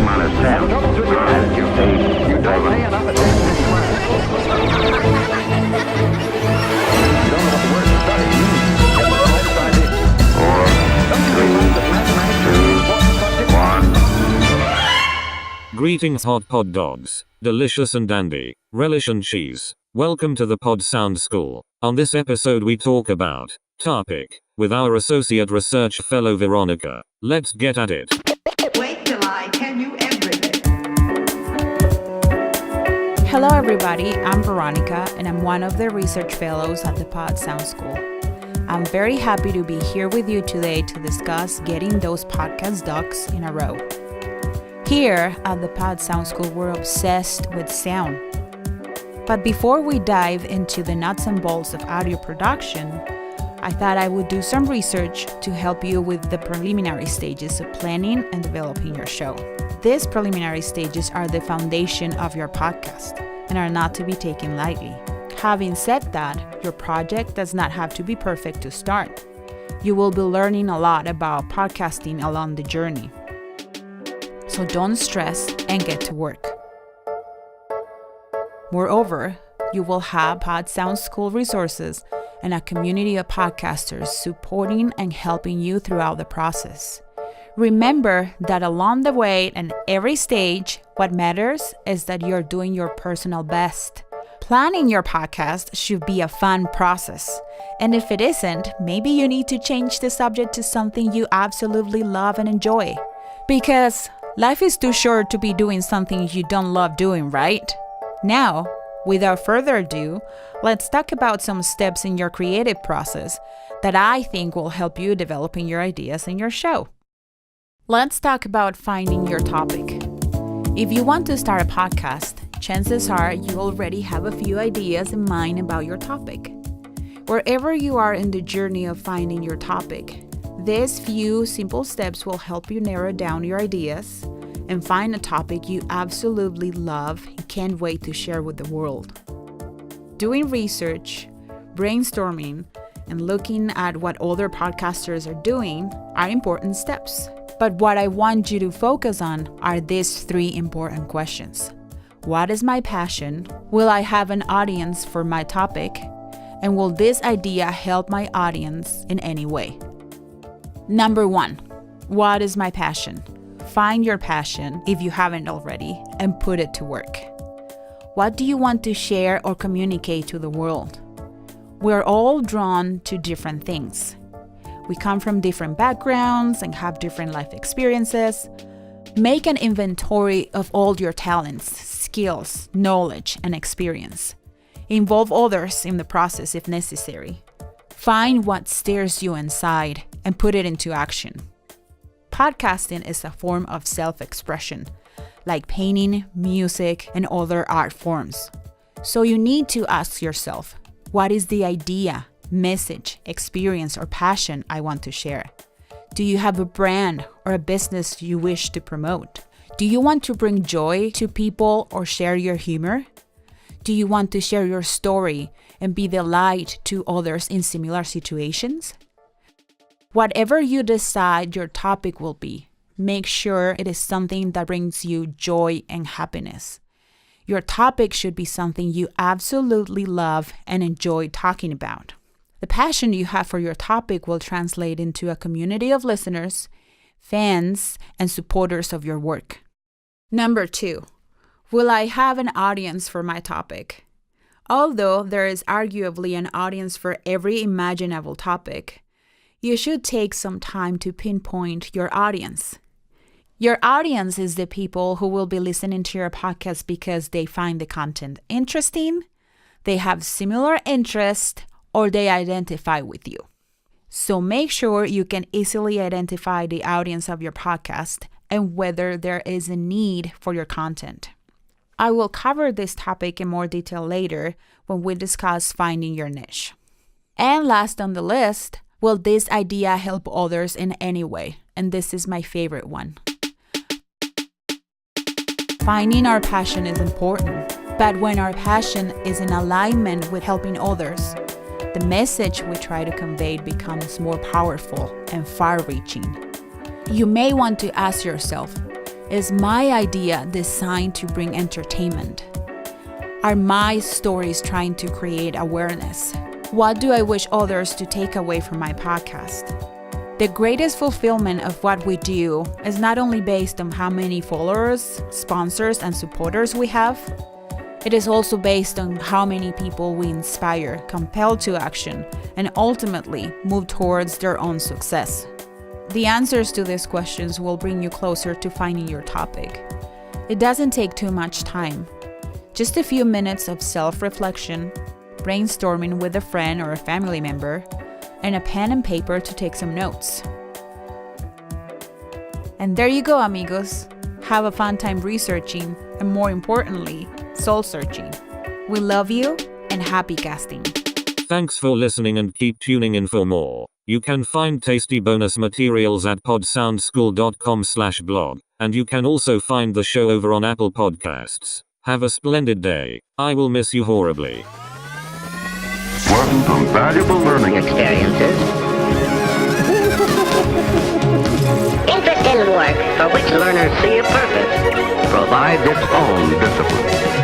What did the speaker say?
on a set. You don't pay enough attention to class. You don't know what the word study means. Greetings hot pod dogs, delicious and dandy, relish and cheese. Welcome to the Pod Sound School. On this episode we talk about topic with our associate research fellow Veronica. Let's get at it. Wait till I tell you everything. Hello everybody, I'm Veronica and I'm one of the research fellows at the Pod Sound School. I'm very happy to be here with you today to discuss getting those podcast ducks in a row. Here at the Pod Sound School, we're obsessed with sound. But before we dive into the nuts and bolts of audio production, I thought I would do some research to help you with the preliminary stages of planning and developing your show. These preliminary stages are the foundation of your podcast and are not to be taken lightly. Having said that, your project does not have to be perfect to start. You will be learning a lot about podcasting along the journey. So don't stress and get to work. Moreover, you will have Pod Sound School resources and a community of podcasters supporting and helping you throughout the process. Remember that along the way and every stage, what matters is that you're doing your personal best. Planning your podcast should be a fun process. And if it isn't, maybe you need to change the subject to something you absolutely love and enjoy. Because life is too short to be doing something you don't love doing, right? Now, without further ado, let's talk about some steps in your creative process that I think will help you developing your ideas in your show. Let's talk about finding your topic. If you want to start a podcast, chances are you already have a few ideas in mind about your topic. Wherever you are in the journey of finding your topic, these few simple steps will help you narrow down your ideas and find a topic you absolutely love and can't wait to share with the world. Doing research, brainstorming, and looking at what other podcasters are doing are important steps. But what I want you to focus on are these three important questions. What is my passion? Will I have an audience for my topic? And will this idea help my audience in any way? Number 1, what is my passion? Find your passion, if you haven't already, and put it to work. What do you want to share or communicate to the world? We're all drawn to different things. We come from different backgrounds and have different life experiences. Make an inventory of all your talents, skills, knowledge, and experience. Involve others in the process if necessary. Find what stirs you inside and put it into action. Podcasting is a form of self-expression, like painting, music, and other art forms. So you need to ask yourself, what is the idea, message, experience, or passion I want to share? Do you have a brand or a business you wish to promote? Do you want to bring joy to people or share your humor? Do you want to share your story and be the light to others in similar situations? Whatever you decide your topic will be, make sure it is something that brings you joy and happiness. Your topic should be something you absolutely love and enjoy talking about. The passion you have for your topic will translate into a community of listeners, fans, and supporters of your work. Number 2, will I have an audience for my topic? Although there is arguably an audience for every imaginable topic, you should take some time to pinpoint your audience. Your audience is the people who will be listening to your podcast because they find the content interesting, they have similar interests, or they identify with you. So make sure you can easily identify the audience of your podcast and whether there is a need for your content. I will cover this topic in more detail later when we discuss finding your niche. And last on the list, will this idea help others in any way? And this is my favorite one. Finding our passion is important, but when our passion is in alignment with helping others, the message we try to convey becomes more powerful and far-reaching. You may want to ask yourself, Is my idea designed to bring entertainment? Are my stories trying to create awareness? What do I wish others to take away from my podcast? The greatest fulfillment of what we do is not only based on how many followers, sponsors, and supporters we have, it is also based on how many people we inspire, compel to action, and ultimately move towards their own success. The answers to these questions will bring you closer to finding your topic. It doesn't take too much time. Just a few minutes of self-reflection, brainstorming with a friend or a family member, and a pen and paper to take some notes. And there you go, amigos. Have a fun time researching, and more importantly, soul searching. We love you and happy casting. Thanks for listening and keep tuning in for more. You can find tasty bonus materials at podsoundschool.com/blog, and you can also find the show over on Apple Podcasts. Have a splendid day. I will miss you horribly. Wasn't some valuable learning experiences. Interest in work for which learners see a purpose Provides its own discipline.